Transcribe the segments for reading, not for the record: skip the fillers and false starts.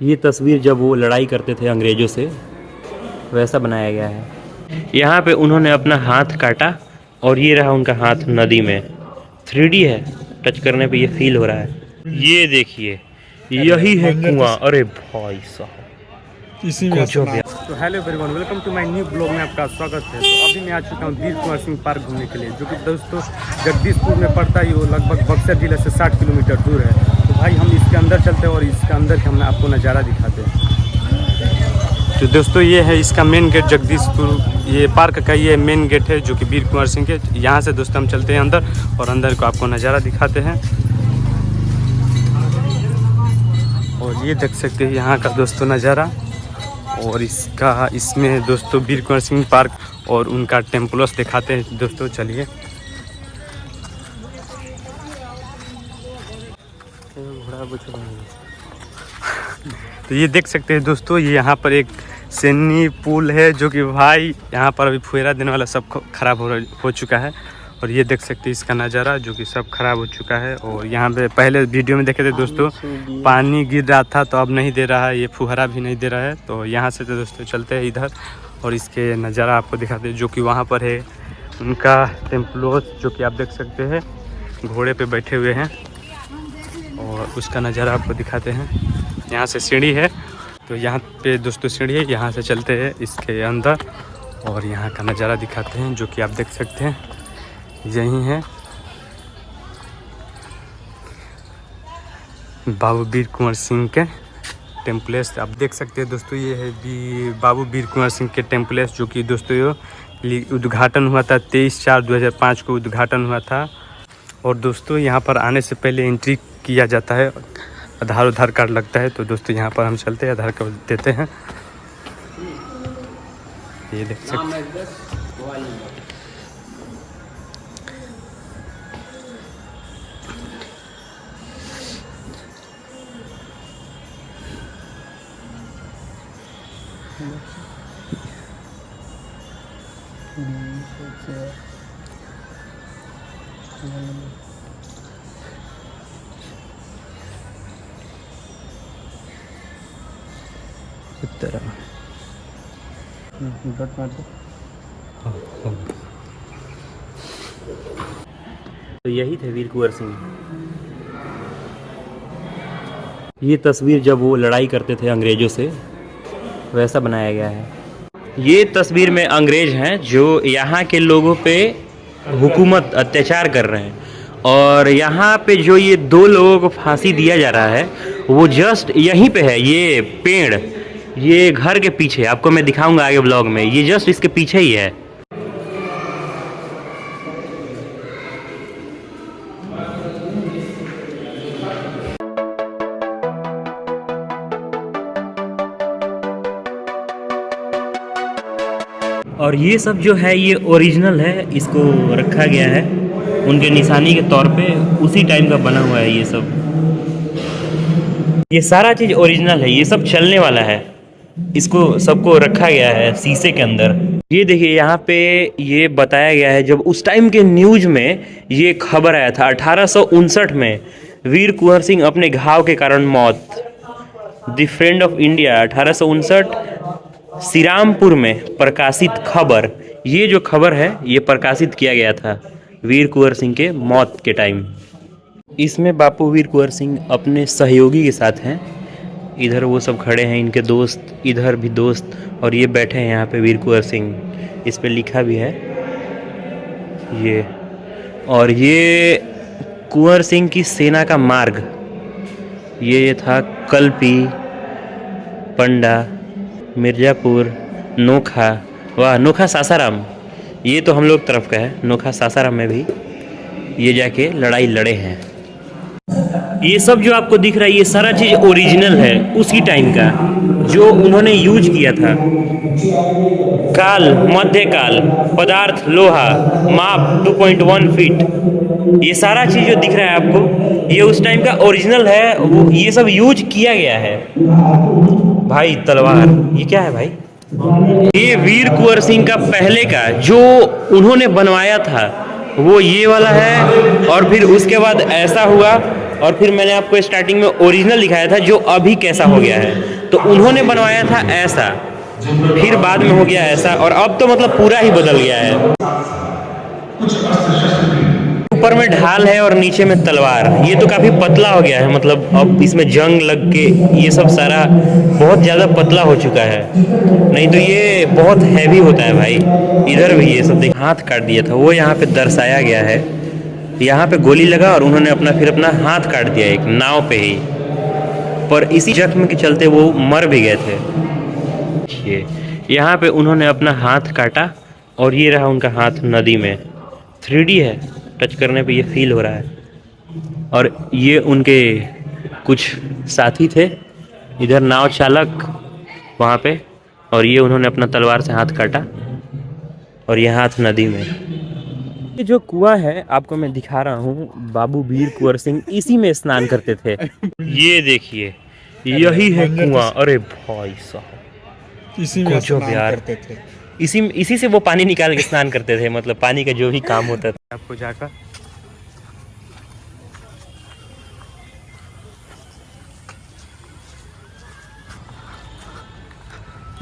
ये तस्वीर जब वो लड़ाई करते थे अंग्रेज़ों से, वैसा बनाया गया है। यहाँ पे उन्होंने अपना हाथ काटा और ये रहा उनका हाथ नदी में। 3D है, टच करने पे ये फील हो रहा है। ये देखिए, यही है कुआं। अरे भाई साहब, इसी में गजब स्नान। यार। तो hello everyone, welcome to my new blog में आपका स्वागत है। तो अभी मैं आ चुका हूँ वीर कुंवर सिंह पार्क घूमने के लिए, जो कि दोस्तों जगदीशपुर में पड़ता है। वो लगभग बक्सर जिले से 60 किलोमीटर दूर है। तो भाई हम इसके अंदर चलते हैं और इसके अंदर का हम आपको नज़ारा दिखाते हैं। तो दोस्तों ये है इसका मेन गेट, जगदीशपुर ये पार्क का ये मेन गेट है, जो कि वीर कुंवर सिंह के। यहाँ से दोस्तों हम चलते हैं अंदर और अंदर को आपको नज़ारा दिखाते हैं। और ये देख सकते हैं यहाँ का दोस्तों नज़ारा। और इसमें दोस्तों वीर कुंवर सिंह पार्क और उनका टेम्पल्स दिखाते हैं दोस्तों। चलिए, तो ये देख सकते हैं दोस्तों, ये यहाँ पर एक सैनी पुल है, जो कि भाई यहाँ पर अभी फुहेरा देने वाला सब खराब हो चुका है। और ये देख सकते हैं इसका नज़ारा, जो कि सब खराब हो चुका है। और यहाँ पे पहले वीडियो में देखे थे दोस्तों, पानी गिर रहा था, तो अब नहीं दे रहा है, ये फुहारा भी नहीं दे रहा है। तो यहाँ से तो दोस्तों चलते हैं इधर और इसके नज़ारा आपको दिखाते हैं, जो कि वहाँ पर है उनका टेम्पलोस, जो कि आप देख सकते हैं घोड़े पे बैठे हुए हैं। और उसका नज़ारा आपको दिखाते हैं। यहाँ से सीढ़ी है, तो यहाँ पे दोस्तों सीढ़ी है, यहाँ से चलते हैं इसके अंदर और यहाँ का नज़ारा दिखाते हैं, जो कि आप देख सकते हैं यही है बाबू वीर कुंवर सिंह के टेम्पलेस। आप देख सकते हैं दोस्तों, ये है बाबू वीर कुंवर सिंह के टेम्पलेस, जो कि दोस्तों ये उद्घाटन हुआ था 23/4/2005 को उद्घाटन हुआ था। और दोस्तों यहाँ पर आने से पहले एंट्री किया जाता है, आधार कार्ड लगता है। तो दोस्तों यहाँ पर हम चलते हैं, आधार कार्ड देते हैं। ये देख सकते हैं, तो यही थे वीर कुंवर सिंह। ये तस्वीर जब वो लड़ाई करते थे अंग्रेज़ों से, वैसा बनाया गया है। ये तस्वीर में अंग्रेज हैं जो यहाँ के लोगों पे हुकूमत अत्याचार कर रहे हैं। और यहाँ पे जो ये 2 लोगों को फांसी दिया जा रहा है, वो जस्ट यहीं पे है। ये पेड़, ये घर के पीछे, आपको मैं दिखाऊंगा आगे ब्लॉग में, ये जस्ट इसके पीछे ही है। और ये सब जो है ये ओरिजिनल है, इसको रखा गया है उनके निशानी के तौर पे, उसी टाइम का बना हुआ है ये सब। ये सारा चीज़ ओरिजिनल है, ये सब चलने वाला है। इसको सबको रखा गया है शीशे के अंदर। ये देखिए यहाँ पे ये बताया गया है, जब उस टाइम के न्यूज़ में ये खबर आया था 1859 में, वीर कुंवर सिंह अपने घाव के कारण मौत। The friend of India 1859 Shrirampur में प्रकाशित खबर। ये जो खबर है ये प्रकाशित किया गया था वीर कुंवर सिंह के मौत के टाइम। इसमें बापू वीर कुंवर सिंह अपने सहयोगी के साथ हैं। इधर वो सब खड़े हैं, इनके दोस्त, इधर भी दोस्त, और ये बैठे हैं यहाँ पे वीर कुंवर सिंह। इस पे लिखा भी है ये। और ये कुंवर सिंह की सेना का मार्ग, ये था कल्पी, पंडा, मिर्ज़ापुर, नोखा, वाह नोखा सासाराम, ये तो हम लोग तरफ का है। नोखा सासाराम में भी ये जाके लड़ाई लड़े हैं। ये सब जो आपको दिख रहा है, ये सारा चीज़ ओरिजिनल है उसी टाइम का, जो उन्होंने यूज किया था। काल, मध्यकाल, पदार्थ लोहा, माप 2.1 फीट, ये सारा चीज़ जो दिख रहा है आपको, ये उस टाइम का ओरिजिनल है। वो ये सब यूज किया गया है। भाई तलवार, ये क्या है भाई? ये वीर कुंवर सिंह का पहले का जो उन्होंने बनवाया था वो ये वाला है। और फिर उसके बाद ऐसा हुआ और फिर मैंने आपको स्टार्टिंग में ओरिजिनल दिखाया था जो अभी कैसा हो गया है। तो उन्होंने बनवाया था ऐसा, फिर बाद में हो गया ऐसा, और अब तो मतलब पूरा ही बदल गया है। ऊपर में ढाल है और नीचे में तलवार। ये तो काफी पतला हो गया है, मतलब अब इसमें जंग लग के ये सब सारा बहुत ज्यादा पतला हो चुका है, नहीं तो ये बहुत हैवी होता है भाई। इधर भी ये सब देख, हाथ काट दिया था वो, यहाँ पे दर्शाया गया है। यहाँ पे गोली लगा और उन्होंने फिर अपना हाथ काट दिया एक नाव पे ही, पर इसी जख्म के चलते वो मर भी गए थे। ये यहाँ पे उन्होंने अपना हाथ काटा और ये रहा उनका हाथ नदी में। 3D है, टच करने पे ये फील हो रहा है। और ये उनके कुछ साथी थे, इधर नाव चालक वहाँ पे, और ये उन्होंने अपना तलवार से हाथ काटा और ये हाथ नदी में। ये जो कुआं है आपको मैं दिखा रहा हूँ, बाबू वीर कुंवर सिंह इसी में स्नान करते थे। ये देखिए यही है कुआं। अरे भाई साहब, इसी में स्नान करते थे। इसी से वो पानी निकाल के स्नान करते थे, मतलब पानी का जो भी काम होता था। आपको जाकर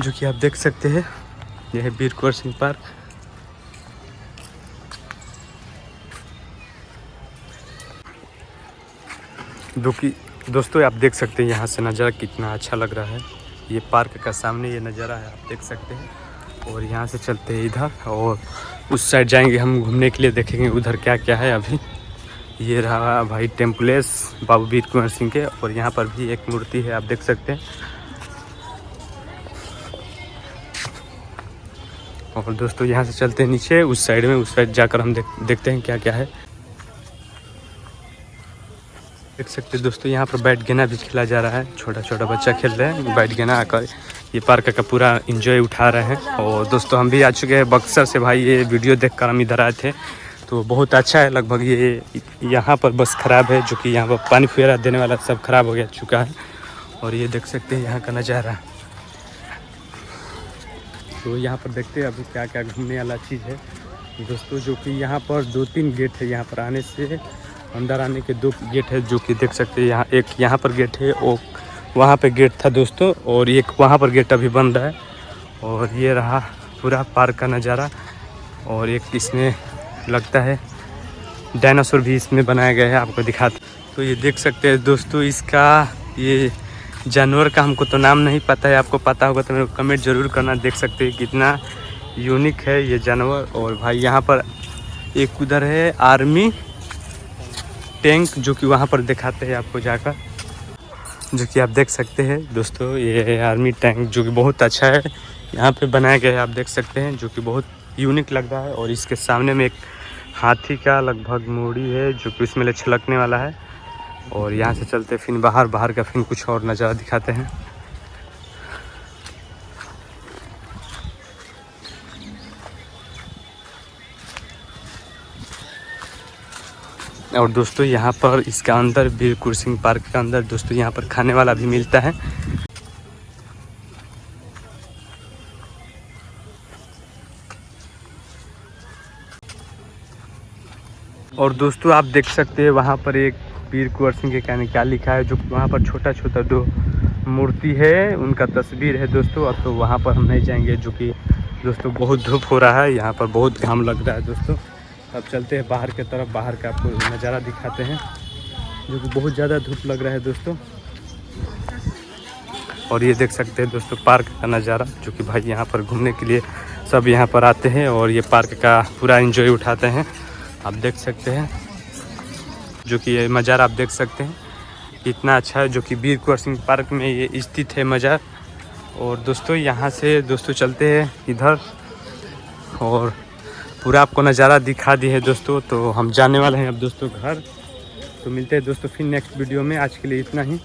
जो कि आप देख सकते हैं, यह है वीर कुंवर सिंह पार्क। जो कि दोस्तों आप देख सकते हैं यहाँ से नज़ारा कितना अच्छा लग रहा है। ये पार्क का सामने ये नज़ारा है, आप देख सकते हैं। और यहाँ से चलते हैं इधर और उस साइड जाएंगे हम घूमने के लिए, देखेंगे उधर क्या क्या है। अभी ये रहा भाई टेम्पलेस बाबू वीर कुंवर सिंह के, और यहाँ पर भी एक मूर्ति है, आप देख सकते हैं। और दोस्तों यहाँ से चलते हैं नीचे उस साइड में, उस साइड जाकर हम देखते हैं क्या क्या है। देख सकते हैं दोस्तों यहाँ पर बैट गेना भी खेला जा रहा है, छोटा छोटा बच्चा खेल रहे हैं बैट गेना, आकर ये पार्क का पूरा एंजॉय उठा रहे हैं। और दोस्तों हम भी आ चुके हैं बक्सर से भाई, ये वीडियो देखकर हम इधर आए थे तो बहुत अच्छा है। लगभग ये यहाँ पर बस ख़राब है, जो कि यहाँ पर पानी फेरा देने वाला सब ख़राब हो गया चुका है। और ये देख सकते हैं यहाँ का नज़ारा। तो यहाँ पर देखते हैं अभी क्या क्या घूमने वाला चीज़ है दोस्तों। जो कि यहाँ पर 2-3 गेट है, यहाँ पर आने से अंदर आने के 2 गेट है, जो कि देख सकते हैं। यहाँ एक यहाँ पर गेट है, और वहाँ पे गेट था दोस्तों, और एक वहाँ पर गेट अभी बन रहा है। और ये रहा पूरा पार्क का नज़ारा। और एक इसमें लगता है डायनासोर भी इसमें बनाया गया है, आपको दिखाते। तो ये देख सकते हैं दोस्तों, इसका ये जानवर का हमको तो नाम नहीं पता है, आपको पता होगा तो मेरे को कमेंट ज़रूर करना। देख सकते हैं कितना यूनिक है ये जानवर। और भाई यहाँ पर एक उधर है आर्मी टैंक, जो कि वहाँ पर दिखाते हैं आपको जाकर, जो कि आप देख सकते हैं दोस्तों। ये आर्मी टैंक जो कि बहुत अच्छा है, यहाँ पे बनाया गया है, आप देख सकते हैं, जो कि बहुत यूनिक लग रहा है। और इसके सामने में एक हाथी का लगभग मूड़ी है, जो कि उसमें छलकने वाला है। और यहाँ से चलते फिर बाहर का फिर कुछ और नज़ारा दिखाते हैं। और दोस्तों यहाँ पर इसका अंदर वीर कुंवर सिंह पार्क के अंदर दोस्तों यहाँ पर खाने वाला भी मिलता है। और दोस्तों आप देख सकते हैं वहाँ पर एक वीर कुंवर सिंह के कहने क्या लिखा है, जो वहाँ पर छोटा छोटा 2 मूर्ति है, उनका तस्वीर है दोस्तों। अब तो वहाँ पर हम नहीं जाएंगे, जो कि दोस्तों बहुत धूप हो रहा है, यहाँ पर बहुत घाम लग रहा है दोस्तों। अब चलते हैं बाहर की तरफ, बाहर का आपको नज़ारा दिखाते हैं, जो कि बहुत ज़्यादा धूप लग रहा है दोस्तों। और ये देख सकते हैं दोस्तों पार्क का नज़ारा, जो कि भाई यहाँ पर घूमने के लिए सब यहाँ पर आते हैं और ये पार्क का पूरा एंजॉय उठाते हैं, आप देख सकते हैं। जो कि ये मज़ार आप देख सकते हैं कितना अच्छा है, जो कि वीर कुंवर सिंह पार्क में ये स्थित है मज़ार। और दोस्तों यहाँ से दोस्तों चलते हैं इधर, और पूरा आपको नज़ारा दिखा दी है दोस्तों। तो हम जाने वाले हैं अब दोस्तों घर। तो मिलते हैं दोस्तों फिर नेक्स्ट वीडियो में, आज के लिए इतना ही।